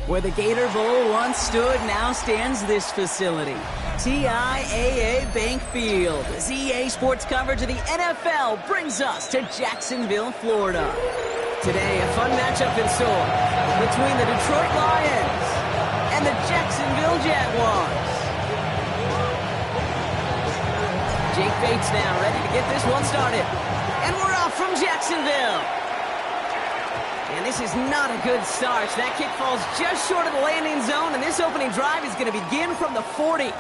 Where the Gator Bowl once stood, now stands this facility. TIAA Bank Field. As EA Sports coverage of the NFL brings us to Jacksonville, Florida. Today, a fun matchup in store between the Detroit Lions and the Jacksonville Jaguars. Jake Bates now ready to get this one started. And we're off from Jacksonville. And this is not a good start. That kick falls just short of the landing zone, and this opening drive is going to begin from the 40.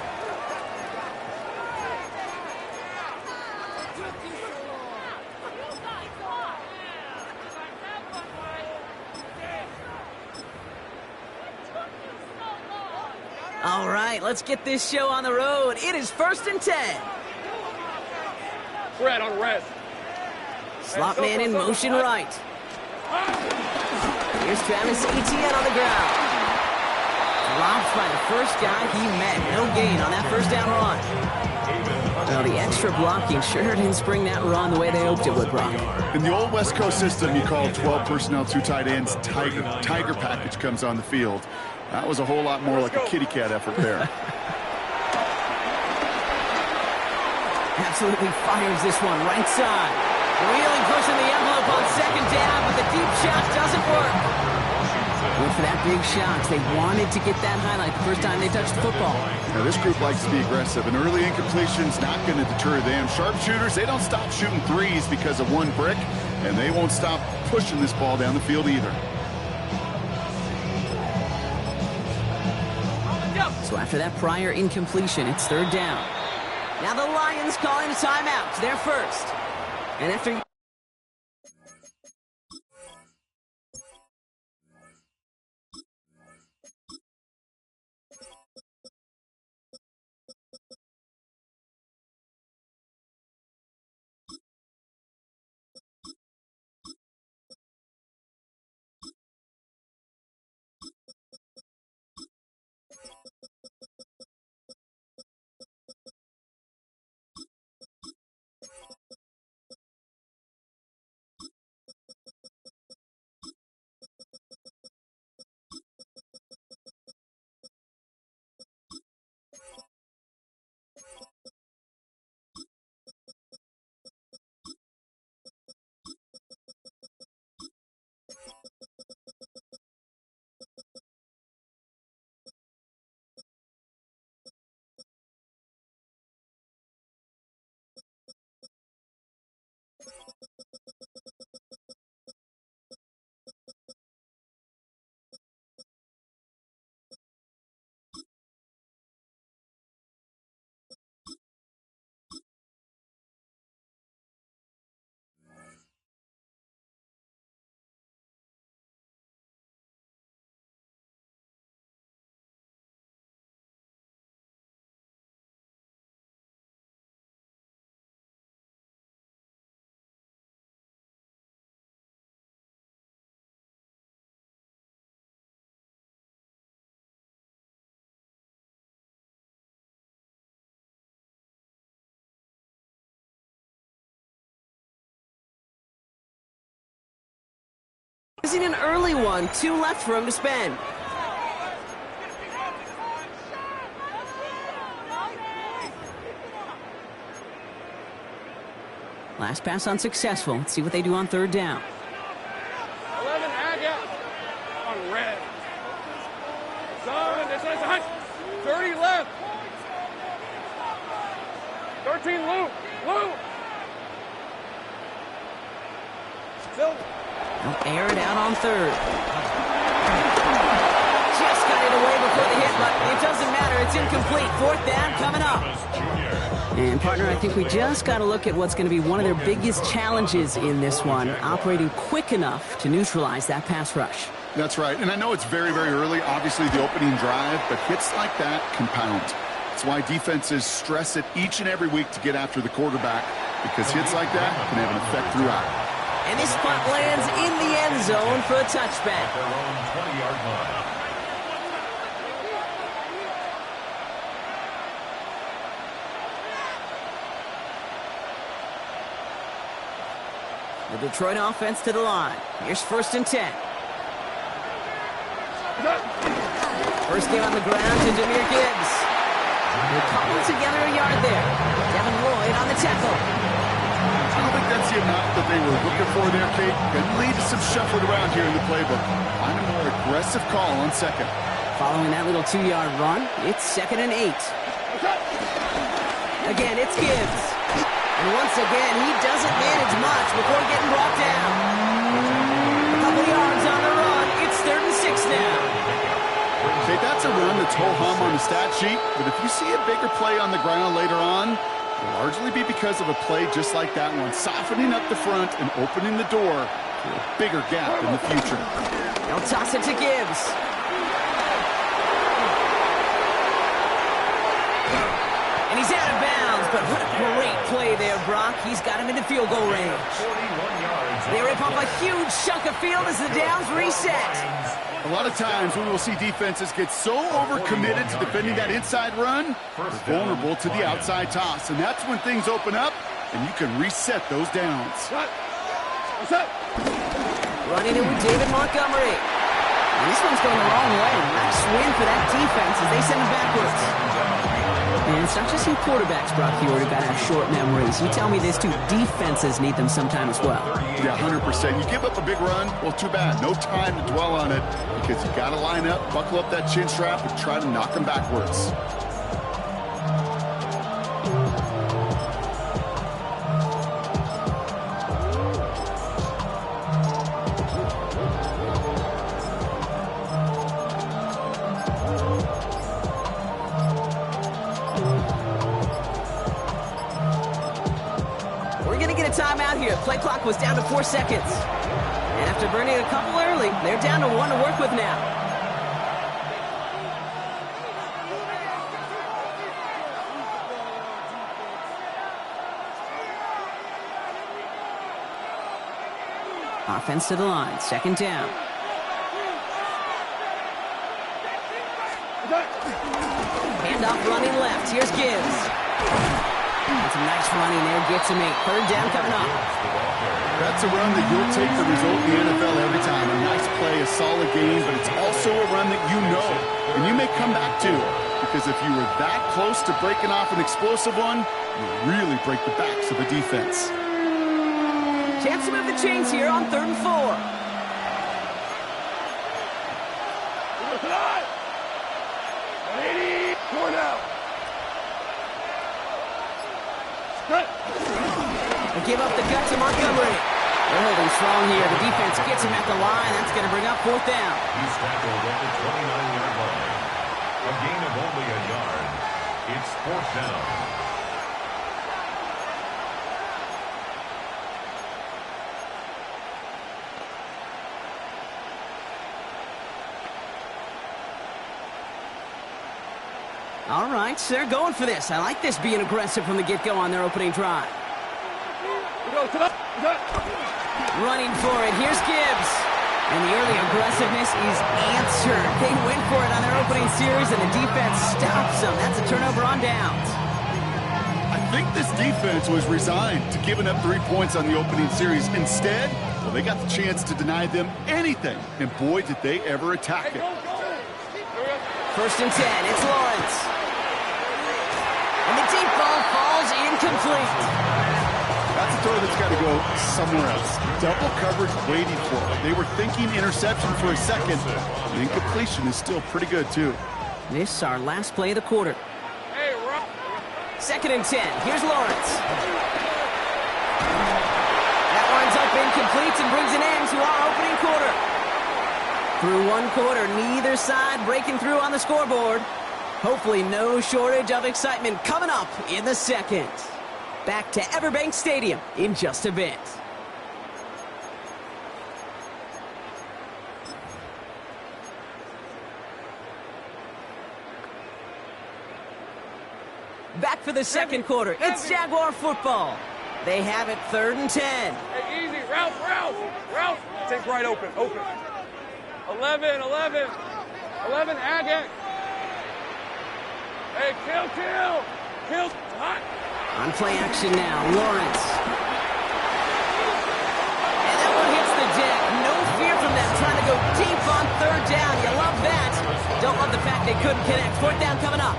All right, let's get this show on the road. It is 1st and 10. Red on red. Slot man in motion right. Here's Travis Etienne on the ground. Dropped by the first guy he met. No gain on that first down run. Well, the extra blocking sure didn't spring that run the way they hoped it would, Brock. In the old West Coast system, you call 12 personnel, 2 tight ends, tiger package comes on the field. That was a whole lot more like a kitty cat effort there. Absolutely fires this one right side. Really pushing the envelope on 2nd down, but the deep shot doesn't work. Went for that big shot. They wanted to get that highlight the first time they touched the football. Now, this group likes to be aggressive, and early incompletion's not going to deter them. Sharpshooters, they don't stop shooting threes because of one brick, and they won't stop pushing this ball down the field either. So after that prior incompletion, it's 3rd down. Now the Lions calling a timeout. They're first. And after... Using an early one, 2 left for him to spend. Last pass unsuccessful. Let's see what they do on 3rd down. 11 Agate on red. 30 left. 13 Lou. Silver. They'll air it out on 3rd. Just got it away before the hit, but it doesn't matter. It's incomplete. 4th down coming up. And, partner, I think we just got to look at what's going to be one of their biggest challenges in this one, operating quick enough to neutralize that pass rush. That's right, and I know it's very, very early, obviously the opening drive, but hits like that compound. That's why defenses stress it each and every week to get after the quarterback, because hits like that can have an effect throughout. And this punt lands in the end zone for a touchback. Their own 20-yard line. The Detroit offense to the line. Here's 1st and 10. First game on the ground to Jahmyr Gibbs. They're cobbled together a yard there. Devin Lloyd on the tackle. I don't think that's the amount that they were looking for there, Kate. Could lead to some shuffled around here in the playbook. Find a more aggressive call on second. Following that little 2-yard run, it's 2nd and 8. Again, it's Gibbs. And once again, he doesn't manage much before getting brought down. A couple yards on the run. It's 3rd and 6 now. Okay, that's a run that's ho-hum on the stat sheet, but if you see a bigger play on the ground later on, it'll largely be because of a play just like that one, softening up the front and opening the door for a bigger gap in the future. They'll toss it to Gibbs. And he's out of bounds, but what a great play there, Brock. He's got him into field goal range. They rip up a huge chunk of field as the downs reset. A lot of times we will see defenses get so overcommitted to defending that inside run, they're vulnerable to the outside toss. And that's when things open up, and you can reset those downs. What's up? Running it with David Montgomery. And this one's going the wrong way. Nice win for that defense as they send him backwards. And it's not just you quarterbacks, Brock Hewitt, who got to have short memories. You tell me this too. Defenses need them sometime as well. Yeah, 100%. You give up a big run, well, too bad. No time to dwell on it because you got to line up, buckle up that chin strap, and try to knock them backwards. Timeout here. Play clock was down to 4 seconds. And after burning a couple early, they're down to 1 to work with now. Offense to the line. 2nd down. Handoff running left. Here's Gibbs. And some nice running there, gets him 8. 3rd down coming up. That's a run that you'll take the result in the NFL every time. A nice play, a solid game, but it's also a run that you know, and you may come back to. Because if you were that close to breaking off an explosive one, you really break the backs of the defense. Chance to move the chains here on 3rd and 4. Going out. They give up the gut to Montgomery. They're holding strong here. The defense gets him at the line. That's going to bring up 4th down. He's tackled at the 29-yard line. A gain of only a yard. It's 4th down. All right, so they're going for this. I like this being aggressive from the get-go on their opening drive. Running for it. Here's Gibbs. And the early aggressiveness is answered. They went for it on their opening series, and the defense stops them. That's a turnover on downs. I think this defense was resigned to giving up 3 points on the opening series. Instead, well, they got the chance to deny them anything. And boy, did they ever attack it. 1st and 10. It's Lawrence. And the deep ball falls incomplete. That's a throw that's got to go somewhere else. Double coverage waiting for it. They were thinking interception for a second. The incompletion is still pretty good, too. This is our last play of the quarter. Hey, Rob. 2nd and 10. Here's Lawrence. That winds up incomplete and brings an end to our opening quarter. Through 1 quarter, neither side breaking through on the scoreboard. Hopefully no shortage of excitement coming up in the 2nd. Back to Everbank Stadium in just a bit. Back for the 2nd quarter. It's Jaguar football. They have it 3rd and 10. Hey, easy. Route. Take right open. 11. 11, Agate. Hey, kill. Hot. On play action now, Lawrence. And that one hits the deck. No fear from them trying to go deep on 3rd down. You love that. Don't love the fact they couldn't connect. Fourth down coming up.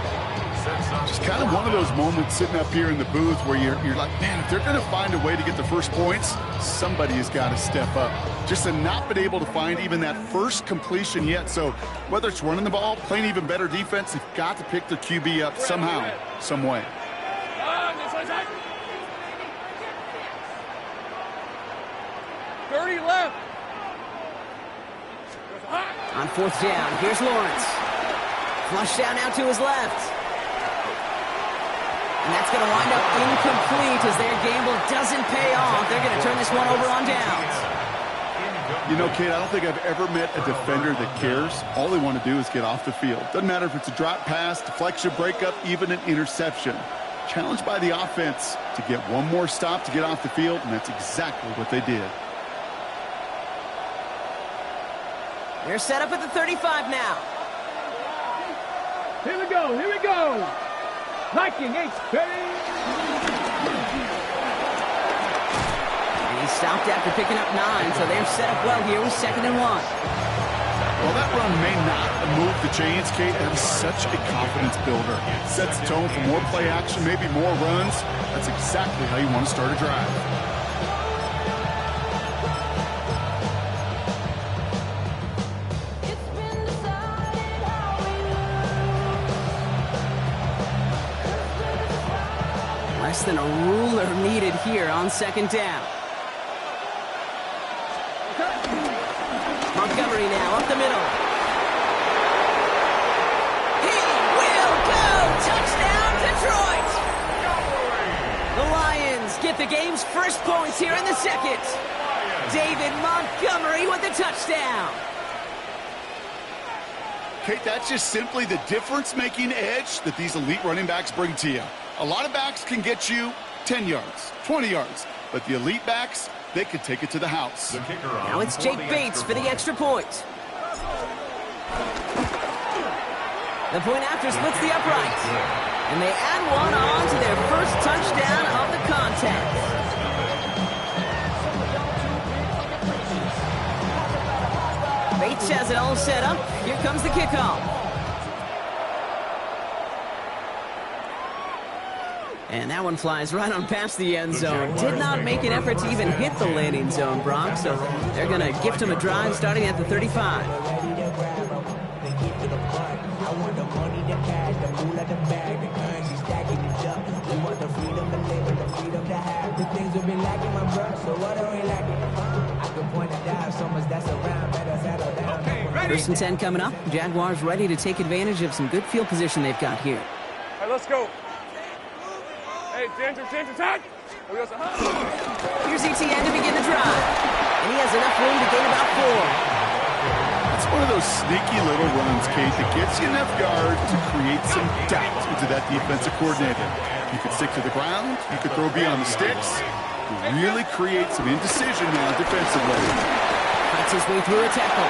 Just kind of one of those moments sitting up here in the booth where you're like, man, if they're going to find a way to get the first points, somebody has got to step up. Just to not been able to find even that first completion yet. So whether it's running the ball, playing even better defense, they've got to pick their QB up somehow, some way. 30 left. On fourth down, here's Lawrence. Flush down now to his left. And that's going to wind up incomplete as their gamble doesn't pay off. They're going to turn this one over on downs. You know, Kate, I don't think I've ever met a defender that cares. All they want to do is get off the field. Doesn't matter if it's a drop pass, deflection, breakup, even an interception. Challenged by the offense to get one more stop to get off the field, and that's exactly what they did. They're set up at the 35 now. Here we go, here we go. Viking H, baby. And he stopped after picking up 9, so they're set up well here with 2nd and 1. Well, that run may not move the chains, Kate. That is such a confidence builder. It sets the tone for more play action, maybe more runs. That's exactly how you want to start a drive. Less than a ruler needed here on 2nd down. Montgomery now up the middle. He will go! Touchdown, Detroit! The Lions get the game's first points here in the 2nd. David Montgomery with the touchdown. Kate, that's just simply the difference-making edge that these elite running backs bring to you. A lot of backs can get you 10 yards, 20 yards, but the elite backs, they can take it to the house. Now it's Jake Bates for the extra point. The point after splits the upright. And they add one on to their first touchdown of the contest. Bates has it all set up. Here comes the kickoff. And that one flies right on past the end zone. Did not make an effort to even hit the landing zone, Brock. So they're going to gift him a drive starting at the 35. First and 10 coming up. Jaguars ready to take advantage of some good field position they've got here. All right, let's go. Hey, Ginger, attack! Here's ETN to begin the drive. And he has enough room to gain about 4. It's one of those sneaky little runs, Kate, that gets you enough yard to create some doubt into that defensive coordinator. You could stick to the ground. You could throw beyond the sticks. You really create some indecision now defensively. Fights his way through a tackle.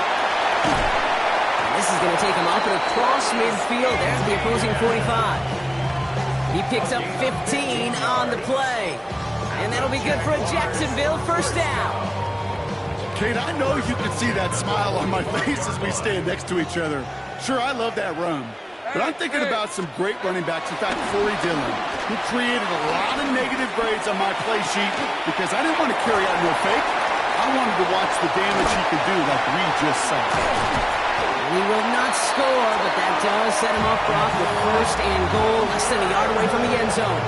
And this is going to take him up and across midfield. There's the opposing 45. He picks up 15 on the play. And that'll be good for a Jacksonville first down. Kate, I know you can see that smile on my face as we stand next to each other. Sure, I love that run. But I'm thinking about some great running backs. In fact, Corey Dillon, who created a lot of negative grades on my play sheet because I didn't want to carry out no fake. I wanted to watch the damage he could do like we just saw. He will not score, but that does set him off, Brock, with first and goal, less than a yard away from the end zone.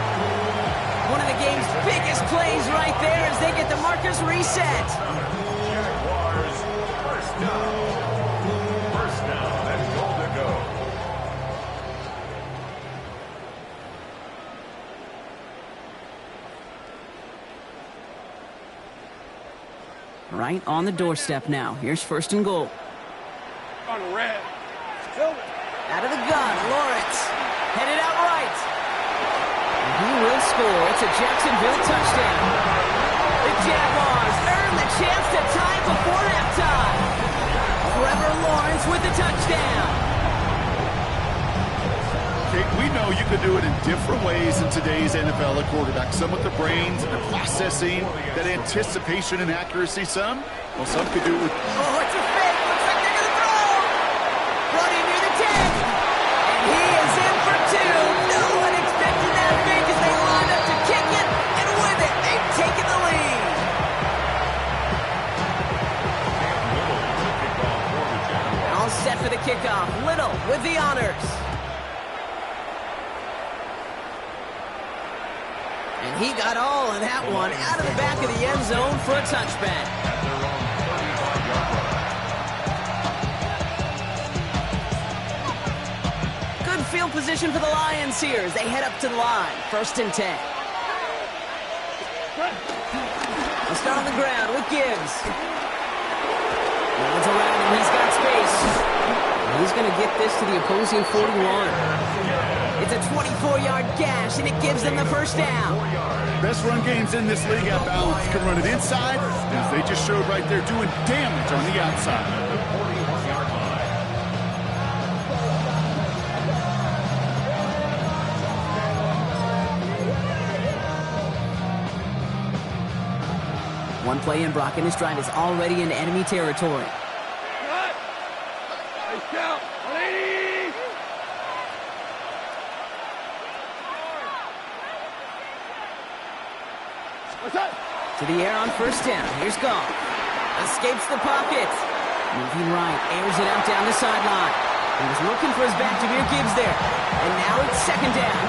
One of the game's biggest plays right there as they get the markers reset. Jaguars, first down. First down and goal to go. Right on the doorstep now. Here's first and goal. On red. Out of the gun, Lawrence. Headed out right. And he will score. It's a Jacksonville touchdown. The Jaguars earn the chance to tie before halftime. Trevor Lawrence with the touchdown. Kate, we know you can do it in different ways in today's NFL at quarterback. Some with the brains and the processing, that anticipation and accuracy. Some could do it with... Oh, it's a fake. Looks like they're going to throw. Running near the 10. kickoff. Little with the honors. And he got all of that one out of the back of the end zone for a touchback. Good field position for the Lions here as they head up to the line. 1st and 10. They'll start on the ground with Gibbs. Runs around him. He's got space. He's going to get this to the opposing 41. It's a 24-yard gash, and it gives them the first down. Best run games in this league at balance can run it inside, as they just showed right there, doing damage on the outside. One play in, Brock, and his drive is already in enemy territory. Cut! Nice count! 180! What's that? To the air on 1st down. Here's Goff. Escapes the pocket. Moving right. Airs it out down the sideline. He was looking for his back to Jameer Gibbs there. And now it's 2nd down.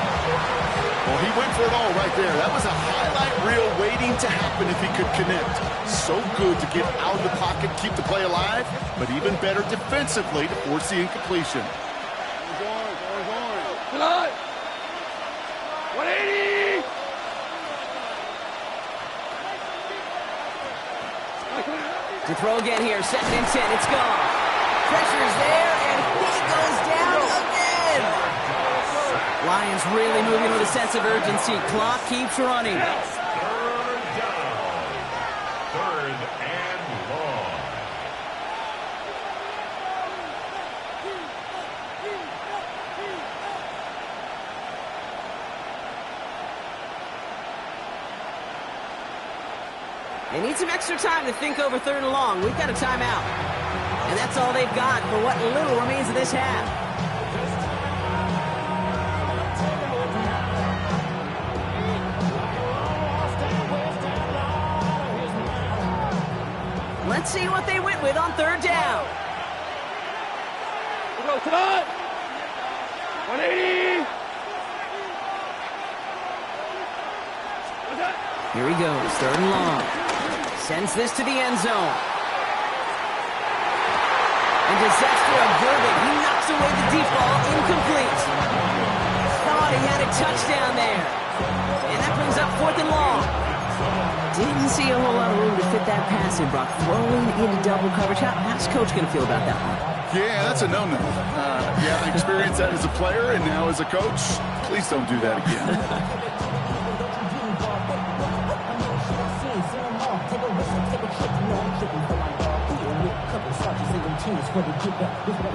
Well, he went for it all right there. That was a highlight reel waiting to happen if he could connect. So good to get out of the pocket, keep the play alive, but even better defensively to force the incompletion. Cut! 180! To throw again here. 2nd and 10. It's Goff. Pressure's there, and he goes down again. Lions really moving with a sense of urgency. Clock keeps running. 3rd down. 3rd and long. They need some extra time to think over 3rd and long. We've got a timeout. And that's all they've got for what little remains of this half. Let's see what they went with on 3rd down. Let's go, tonight! 180! What's that? Here he goes, 3rd and long. Sends this to the end zone. And disaster averted. He knocks away the deep ball, incomplete. Thought he had a touchdown there. And that brings up 4th and long. Didn't see a whole lot of room to fit that pass in, Brock. Throwing into double coverage. How's Coach going to feel about that one? Yeah, that's a no-no. Yeah, I experienced that as a player and now as a coach. Please don't do that again.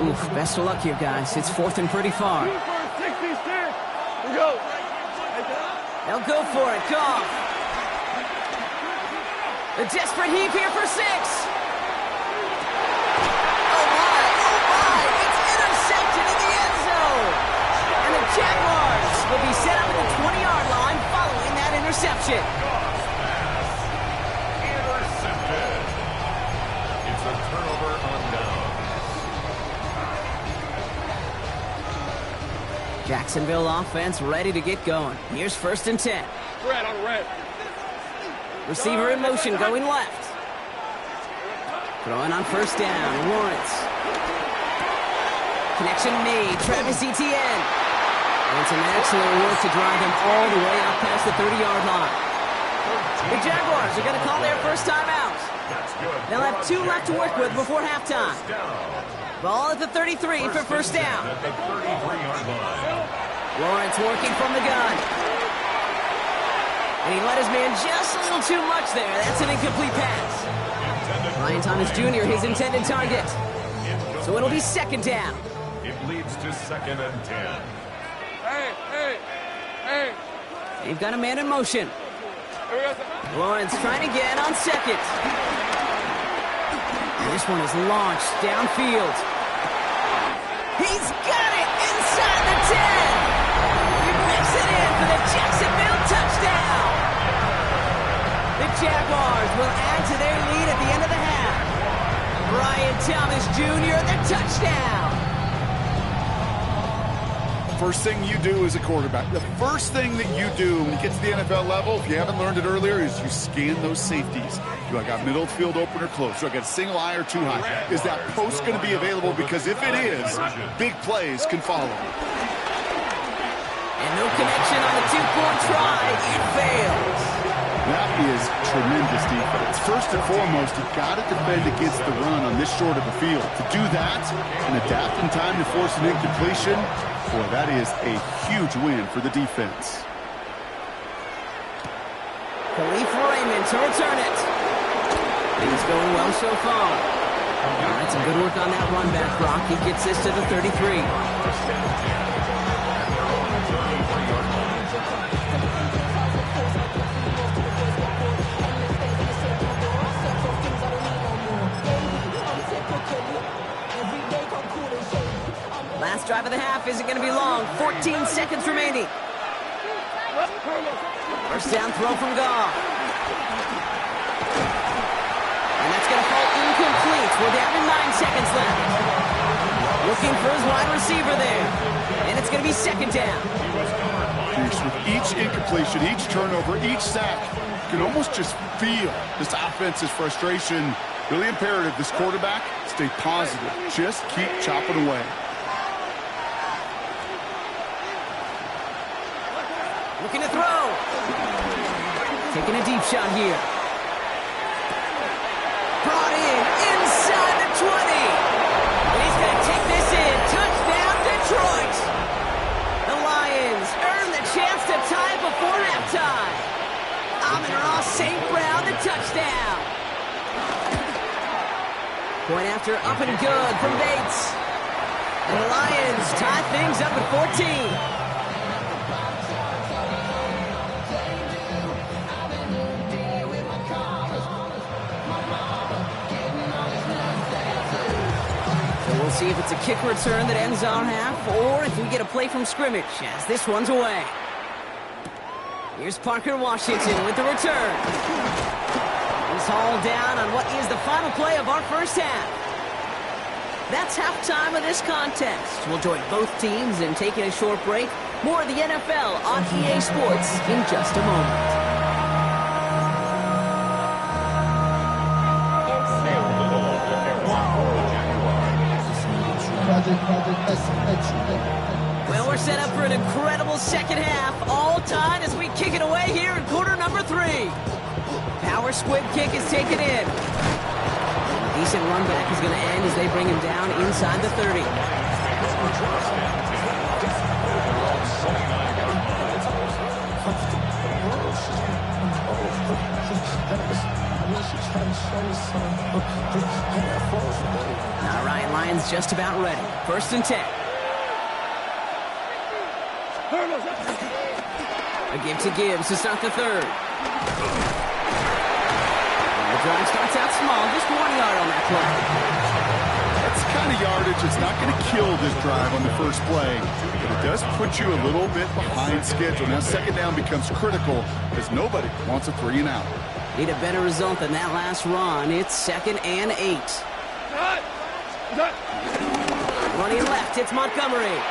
Oof, best of luck here, guys. It's 4th and pretty far. 66! Let's go! They'll go for it. Goff. A desperate heave here for 6. Oh, my. It's intercepted in the end zone. And the Jaguars will be set up at the 20-yard line following that interception. Intercepted. It's a turnover on down. Jacksonville offense ready to get going. Here's 1st and 10. Red on red. Receiver in motion going left. Throwing on 1st down. Lawrence. Connection made. Travis Etienne. And some excellent work to drive him all the way out past the 30-yard line. The Jaguars are going to call their first timeout. They'll have 2 left to work with before halftime. Ball at the 33 for 1st down. At the 33-yard line. Lawrence working from the gun. And he let his man just a little too much there. That's an incomplete pass. Ryan Thomas Jr., his intended target. So it'll be 2nd down. It leads to 2nd and 10. Hey! They've got a man in motion. Lawrence trying again on 2nd. And this one is launched downfield. He's got it inside the 10. He makes it in for the Jacksonville touchdown. The Jaguars will add to their lead at the end of the half. Ryan Thomas Jr., the touchdown. First thing you do as a quarterback, the first thing that you do when you get to the NFL level, if you haven't learned it earlier, is you scan those safeties. Do I got middle field open or close? Do I got a single eye or too high? Is that post going to be available? Because if it is, big plays can follow. And no connection on the two-point try. It fails. That is tremendous defense. First and foremost, you've got to defend against the run on this short of a field. To do that and adapt in time to force an incompletion, boy, that is a huge win for the defense. Khalif Raymond to return it. Things going well so far. All right, some good work on that run back, Brock. He gets this to the 33. Last drive of the half isn't going to be long. 14 seconds remaining. First down throw from Goff. And that's going to fall incomplete. We're down to 9 seconds left. Looking for his wide receiver there. And it's going to be second down. With each incompletion, each turnover, each sack, you can almost just feel this offense's frustration. Really imperative, this quarterback, stay positive. Just keep chopping away. Looking to throw. Taking a deep shot here. Brought in inside the 20. And he's going to take this in. Touchdown, Detroit. The Lions earn the chance to tie it before halftime. Amon-Ra St. Brown, the touchdown. Point after up and good from Bates. And the Lions tie things up at 14. We'll see if it's a kick return that ends our half, or if we get a play from scrimmage, as this one's away. Here's Parker Washington with the return. He's hauled down on what is the final play of our first half. That's halftime of this contest. We'll join both teams in taking a short break. More of the NFL on EA Sports in just a moment. Well, we're set up for an incredible second half, all tied as we kick it away here in quarter number 3. Power squib kick is taken in. A decent run back is going to end as they bring him down inside the 30. All right, Lions just about ready. First and 10. A give to Gibbs to start the third. And the drive starts out small, just 1 yard on that play. That's the kind of yardage that's not going to kill this drive on the first play, but it does put you a little bit behind schedule. Now second down becomes critical as nobody wants a 3 and out. Need a better result than that last run. It's 2nd and 8. Running left, it's Montgomery.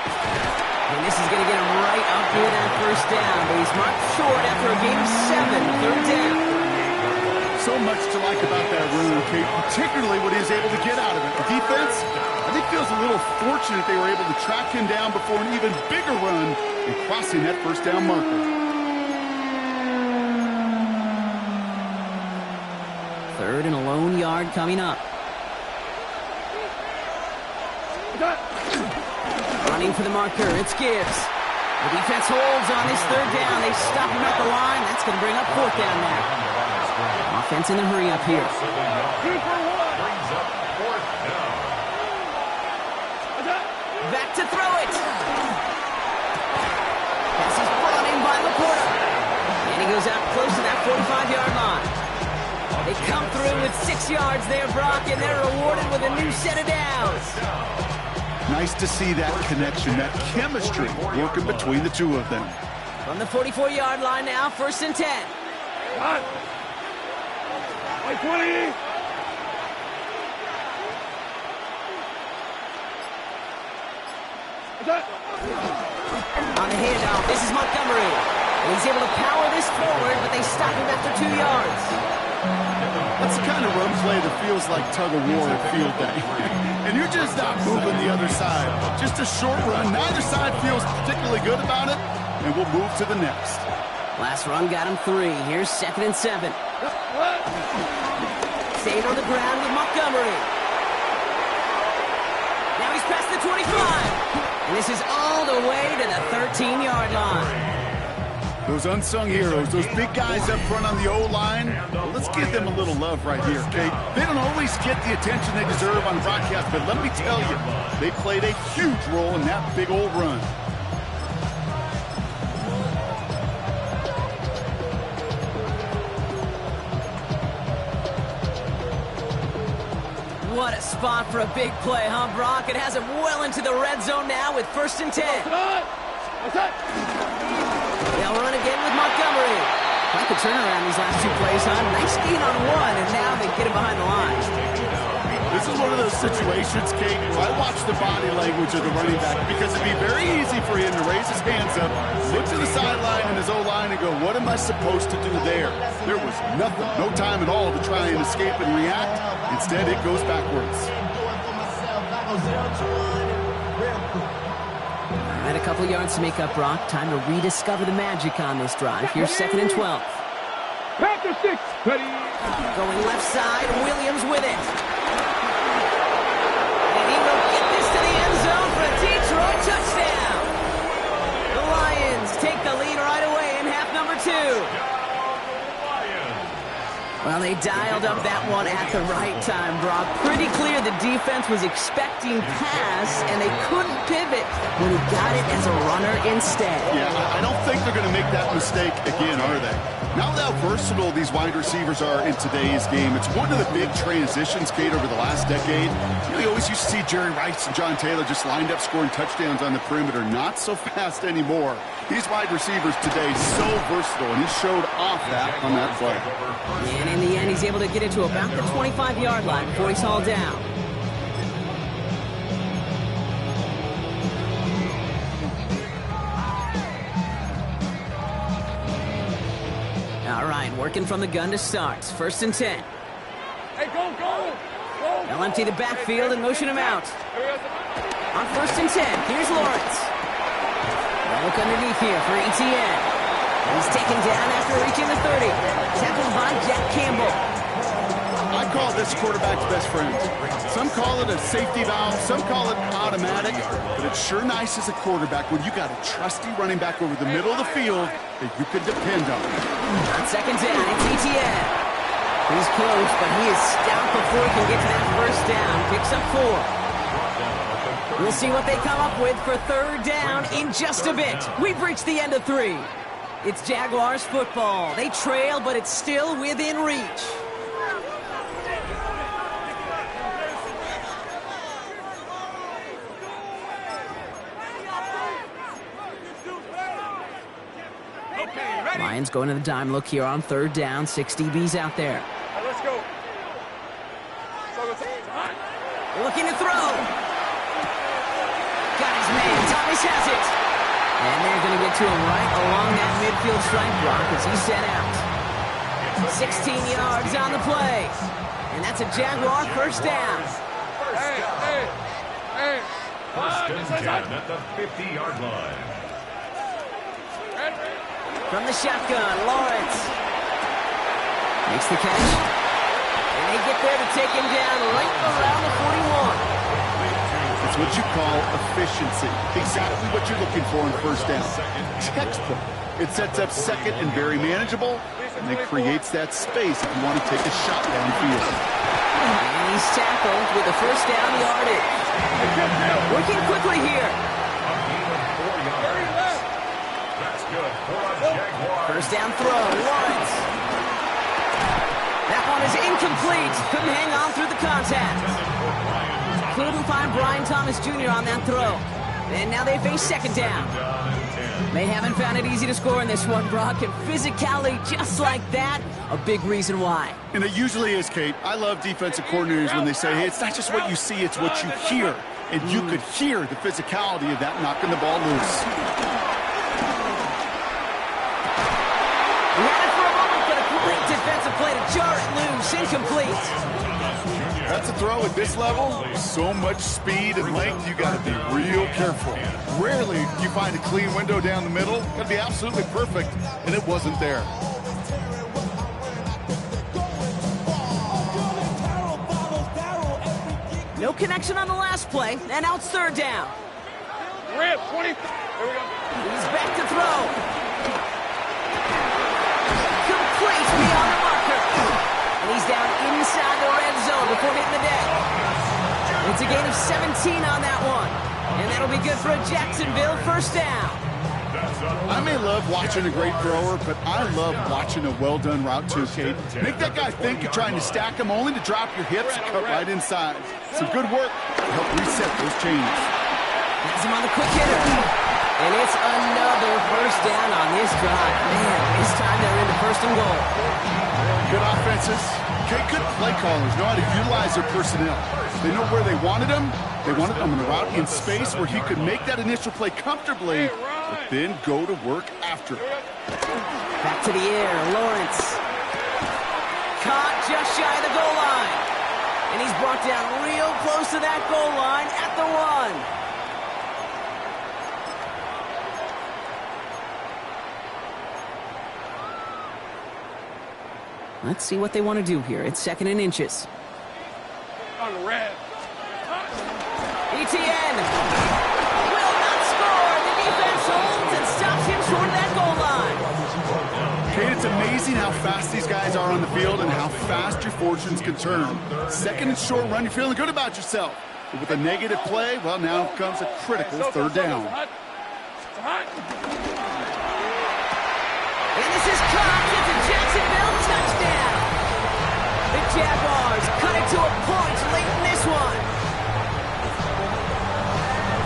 And this is going to get him right up near that first down, but he's marked short after a gain of 7, third down. So much to like about that run, Kate, particularly what he's able to get out of it. The defense, I think, feels a little fortunate they were able to track him down before an even bigger run and crossing that first down marker. Third and a lone yard coming up. Running for the marker, it's Gibbs. The defense holds on this third down. They stop him at the line. That's going to bring up fourth down now. Offense in the hurry up here. Back to throw it. Pass is brought in by Laporta. And he goes out close to that 45-yard line. They come through with 6 yards there, Brock, and they're rewarded with a new set of downs. Nice to see that connection, that chemistry working between the two of them. From the 44-yard line now, 1st and 10. Cut. 20. On the handoff, this is Montgomery. And he's able to power this forward, but they stop him after 2 yards. That's the kind of run play that feels like tug-of-war at field day. And you're just not moving the other side. Just a short run. Neither side feels particularly good about it, and we'll move to the next. Last run got him 3. Here's 2nd and 7. Staying on the ground with Montgomery. Now he's past the 25. And this is all the way to the 13-yard line. Those unsung heroes, those big guys up front on the O-line, well, let's give them a little love right here, okay? They don't always get the attention they deserve on broadcast, but let me tell you, they played a huge role in that big old run. What a spot for a big play, huh, Brock? It has him well into the red zone now with 1st and 10. They'll run again with Montgomery. Quite the turnaround these last 2 plays, huh? Nice gain on 1, and now they get him behind the line. This is one of those situations, Kate, where I watch the body language of the running back because it'd be very easy for him to raise his hands up, look to the sideline and his O-line and go, what am I supposed to do there? There was nothing, no time at all to try and escape and react. Instead, it goes backwards. And a couple yards to make up, Brock. Time to rediscover the magic on this drive. Here's 2nd and 12. Panther 6, ready. Going left side, Williams with it. And he will get this to the end zone for a Detroit touchdown. The Lions take the lead right away in half number 2. Well, they dialed up that one at the right time, Brock. Pretty clear the defense was expecting pass, and they couldn't pivot when he got it as a runner instead. Yeah, I don't think they're going to make that mistake again, are they? Now how versatile these wide receivers are in today's game. It's one of the big transitions, Kate, over the last decade. You always used to see Jerry Rice and John Taylor just lined up scoring touchdowns on the perimeter. Not so fast anymore. These wide receivers today so versatile, and he showed off that on that play. And in the end, he's able to get it to about the 25-yard line before he's hauled down. All right, working from the gun to start. 1st and 10. Hey, go. They'll empty the backfield and motion him out. On 1st and 10, here's Lawrence. They'll look underneath here for ETN. He's taken down after reaching the 30. Tackled by Jack Campbell. I call this quarterback's best friend. Some call it a safety valve, some call it automatic, but it's sure nice as a quarterback when you got a trusty running back over the middle of the field that you can depend on. On 2nd down, it's ETN. He's close, but he is stout before he can get to that 1st down. Picks up 4. We'll see what they come up with for 3rd down in just a bit. We've reached the end of 3. It's Jaguars football. They trail, but it's still within reach. Lions going to the dime look here on 3rd down. 6 DBs out there. Let's go. Looking to throw. Got his man. Thomas has it. And they're going to get to him right along that midfield flank block as he's sent out. 16 yards on the play. And that's a Jaguar 1st down. Hey. 1st and 10 at the 50-yard line. From the shotgun, Lawrence makes the catch. And they get there to take him down right around the 41. It's what you call efficiency. Exactly what you're looking for in 1st down. Textbook. It sets up 2nd and very manageable, and it creates that space if you want to take a shot downfield. And he's tackled with the 1st down yardage. Working quickly here. That's good for a Jaguar. 1st down throw, Lawrence. That one is incomplete. Couldn't hang on through the contact. Couldn't find Brian Thomas Jr. on that throw. And now they face 2nd down. They haven't found it easy to score in this one, Brock, and physicality just like that, a big reason why. And it usually is, Kate. I love defensive coordinators when they say, hey, it's not just what you see, it's what you hear. And you could hear the physicality of that knocking the ball loose. We had it for a moment, but a great defensive play to jar it loose, incomplete. That's a throw at this level. So much speed and length, you got to be real careful. Rarely you find a clean window down the middle. Got to be absolutely perfect, and it wasn't there. No connection on the last play, and now it's third down. Rip, 20. There we go. He's back to throw. Complete beyond the marker. And he's down inside the red zone before hitting the deck. It's a gain of 17 on that one. And that'll be good for a Jacksonville first down. I may love watching a great thrower, but I love watching a well-done route too, Kate. Make that guy think you're trying to stack him only to drop your hips and cut right inside. Some good work to help reset those chains. Has him on the quick hitter. And it's another first down on this drive. Man, this time they're into first and goal. Good offenses. Okay, good play callers know how to utilize their personnel. They know where they wanted him. They wanted him in a route in space where he could make that initial play comfortably, but then go to work after. Back to the air, Lawrence. Caught just shy of the goal line. And he's brought down real close to that goal line at the 1. Let's see what they want to do here. It's 2nd and inches. On the red. ETN will not score. The defense holds and stops him short of that goal line. Kate, it's amazing how fast these guys are on the field and how fast your fortunes can turn. 2nd and short run, you're feeling good about yourself. But with a negative play, well, now comes a critical third down. And this is caught. It's a Jacksonville touchdown. The Jaguars cut it to a point late in this one.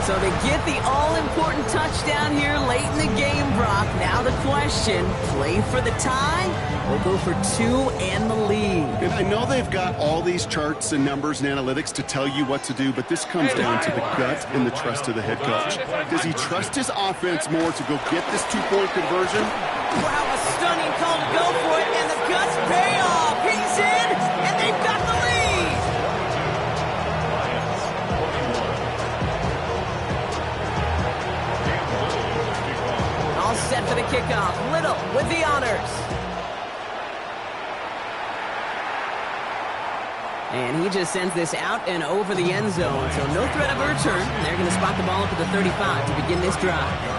So to get the all-important touchdown here late in the game, Brock, now the question, play for the tie or go for 2 and the lead? And I know they've got all these charts and numbers and analytics to tell you what to do, but this comes down to the gut and the trust of the head coach. Does he trust his offense more to go get this 2-point conversion? Wow, a stunning call to go for it, and the guts pay off. He's in, and they've got the lead. All set for the kickoff. Little with the honors. And he just sends this out and over the end zone, so no threat of a return. They're going to spot the ball up at the 35 to begin this drive.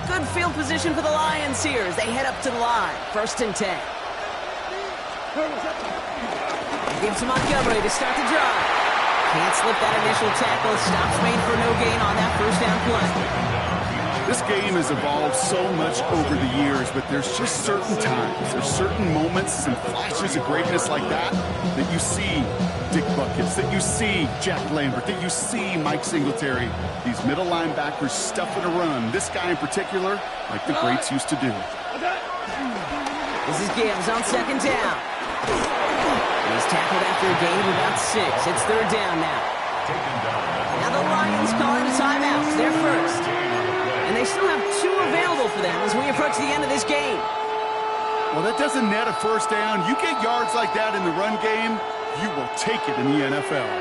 Good field position for the Lions here as they head up to the line. 1st and 10. Gives to Montgomery to start the drive. Can't slip that initial tackle. Stops made for no gain on that first down play. This game has evolved so much over the years, but there's just certain times, there's certain moments and flashes of greatness like that that you see Dick Buckets, that you see Jack Lambert, that you see Mike Singletary. These middle linebackers stuffing a run. This guy in particular, like the greats used to do. This is Gibbs on 2nd down. He's tackled after a gain of about 6. It's 3rd down now. Now the Lions calling a timeout. They're first. And they still have 2 available for them as we approach the end of this game. Well, that doesn't net a first down. You get yards like that in the run game, you will take it in the NFL.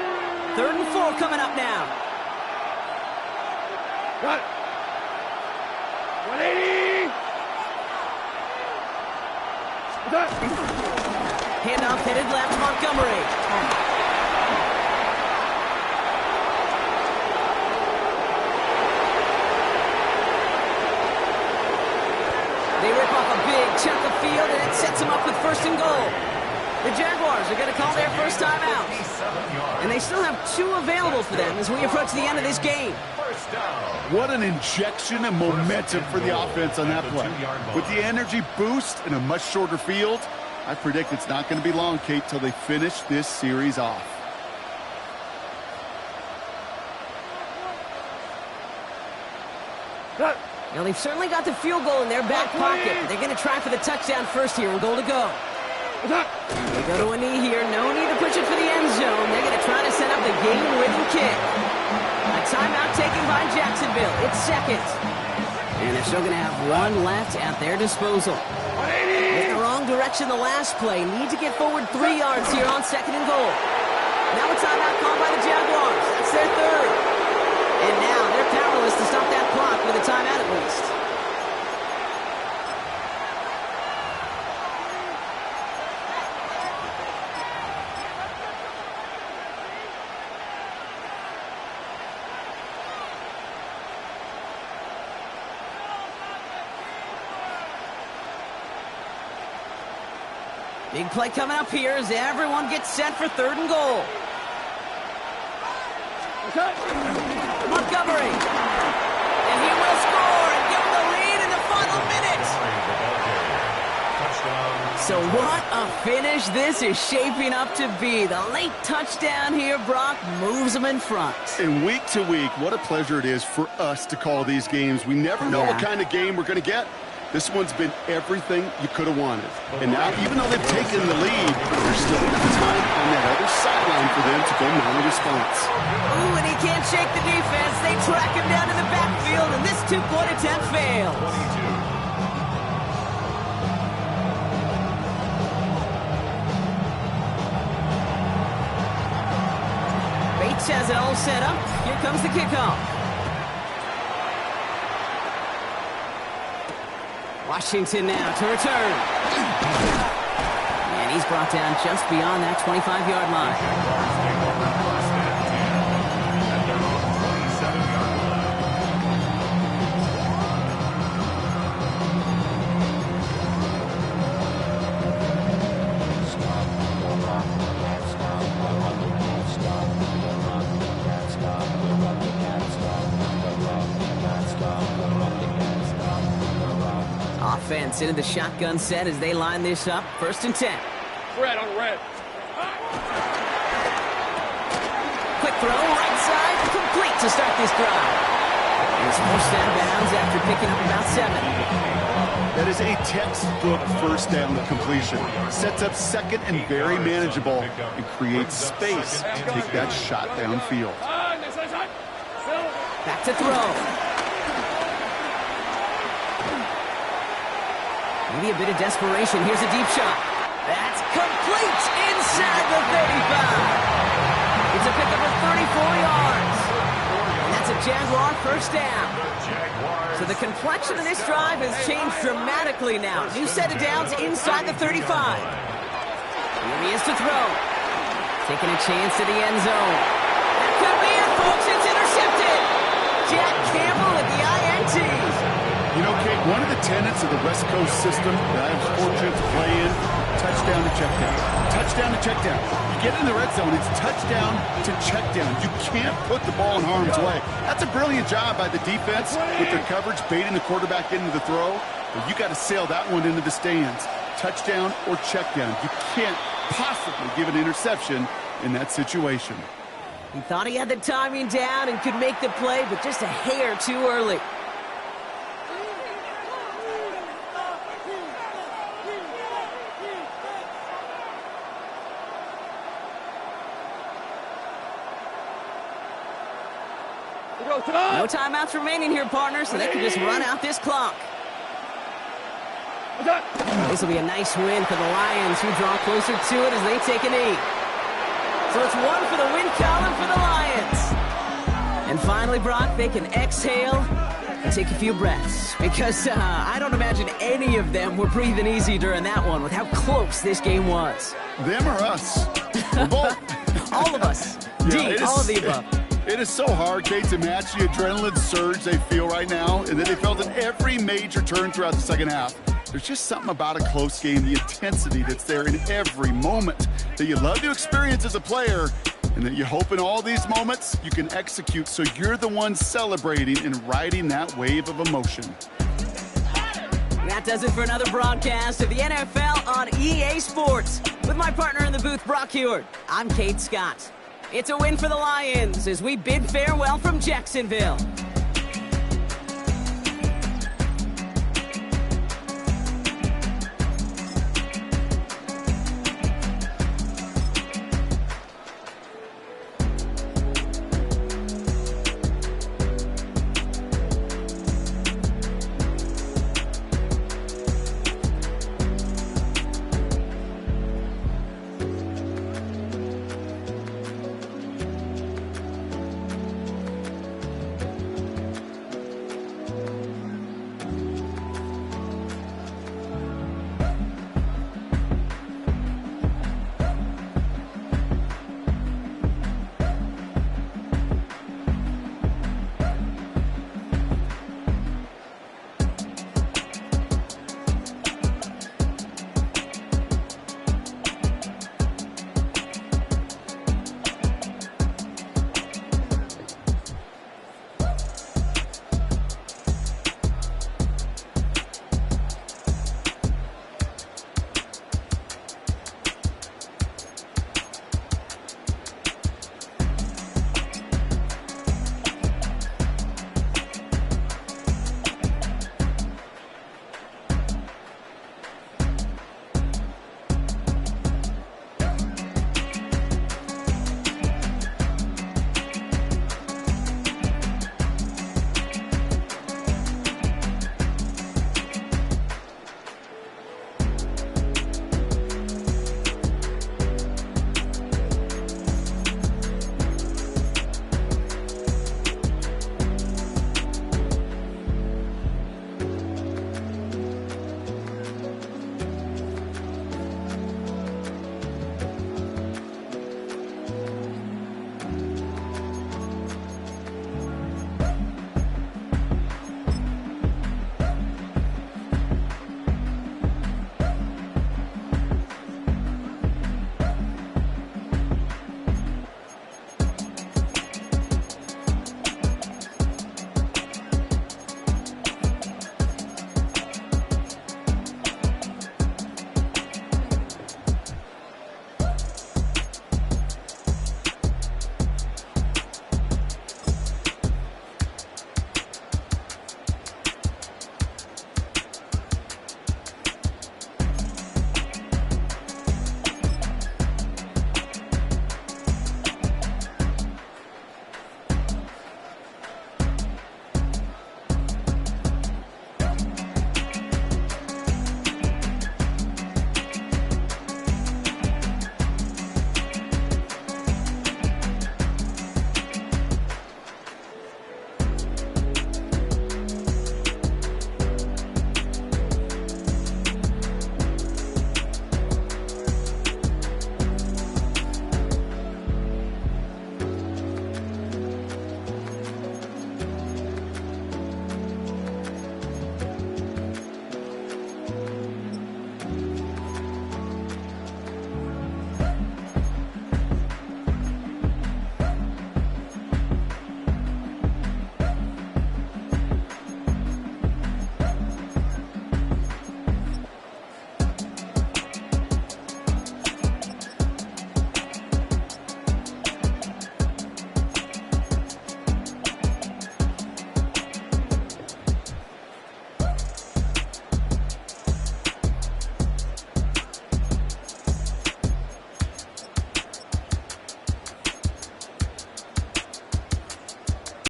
3rd and 4 coming up now. Cut. 180. Handoff headed left, Montgomery. They rip off a big chunk of field, and it sets them up with 1st and goal. The Jaguars are going to call their first timeout. And they they still have 2 available for them as we approach the end of this game. First down. What an injection and momentum for the offense on that play. With the energy boost and a much shorter field, I predict it's not going to be long, Kate, till they finish this series off. Now, they've certainly got the field goal in their back pocket. They're going to try for the touchdown first here and goal to go. They go to a knee here. No need to push it for the end zone. They're going to try to set up the game-winning kick. A timeout taken by Jacksonville. It's second. And they're still going to have 1 left at their disposal. In the wrong direction the last play. Need to get forward 3 yards here on second and goal. Now a timeout called by the Jaguars. That's their third. And now they're powerless to stop that clock with a timeout at least. Big play coming up here as everyone gets set for third and goal. Montgomery. And he will score and give them the lead in the final minutes. So what a finish this is shaping up to be. The late touchdown here, Brock, moves them in front. And week to week, what a pleasure it is for us to call these games. We never know what kind of game we're going to get. This one's been everything you could have wanted. And now, even though they've taken the lead, there's still enough time on that other sideline for them to go mount a response. Ooh, and he can't shake the defense. They track him down in the backfield, and this 2-point attempt fails. Bates has it all set up. Here comes the kickoff. Washington now to return. And he's brought down just beyond that 25-yard line. Offense into the shotgun set as they line this up. 1st and 10. Red on red. Quick throw, right side, complete to start this drive. And it's forced out of bounds after picking up about 7. That is a textbook first down completion. Sets up second and very manageable and creates space to take that shot downfield. Back to throw. Maybe a bit of desperation. Here's a deep shot. That's complete inside the 35. It's a pickup of 34 yards. And that's a Jaguar first down. So the complexion of this drive has changed dramatically now. New set of downs inside the 35. Here he is to throw. Taking a chance to the end zone. That could be it, folks. It's intercepted. Jack Campbell at the INT. You know, Kate, one of the tenets of the West Coast system that I was fortunate to play in, touchdown to check down. Touchdown to check down. You get in the red zone, it's touchdown to check down. You can't put the ball in harm's way. That's a brilliant job by the defense with their coverage, baiting the quarterback into the throw. But you got to sail that one into the stands. Touchdown or check down. You can't possibly give an interception in that situation. He thought he had the timing down and could make the play, but just a hair too early. No timeouts remaining here, partner, so they can just run out this clock. This will be a nice win for the Lions, who draw closer to it as they take a knee. So it's 1 for the win column for the Lions. And finally, Brock, they can exhale and take a few breaths, because I don't imagine any of them were breathing easy during that one with how close this game was. Them or us? We're both. All of us. Yeah, all of the above. It is so hard, Kate, to match the adrenaline surge they feel right now and that they felt in every major turn throughout the second half. There's just something about a close game, the intensity that's there in every moment that you love to experience as a player, And that you hope in all these moments you can execute so you're the one celebrating and riding that wave of emotion. That does it for another broadcast of the NFL on EA Sports. With my partner in the booth, Brock Heward, I'm Kate Scott. It's a win for the Lions as we bid farewell from Jacksonville.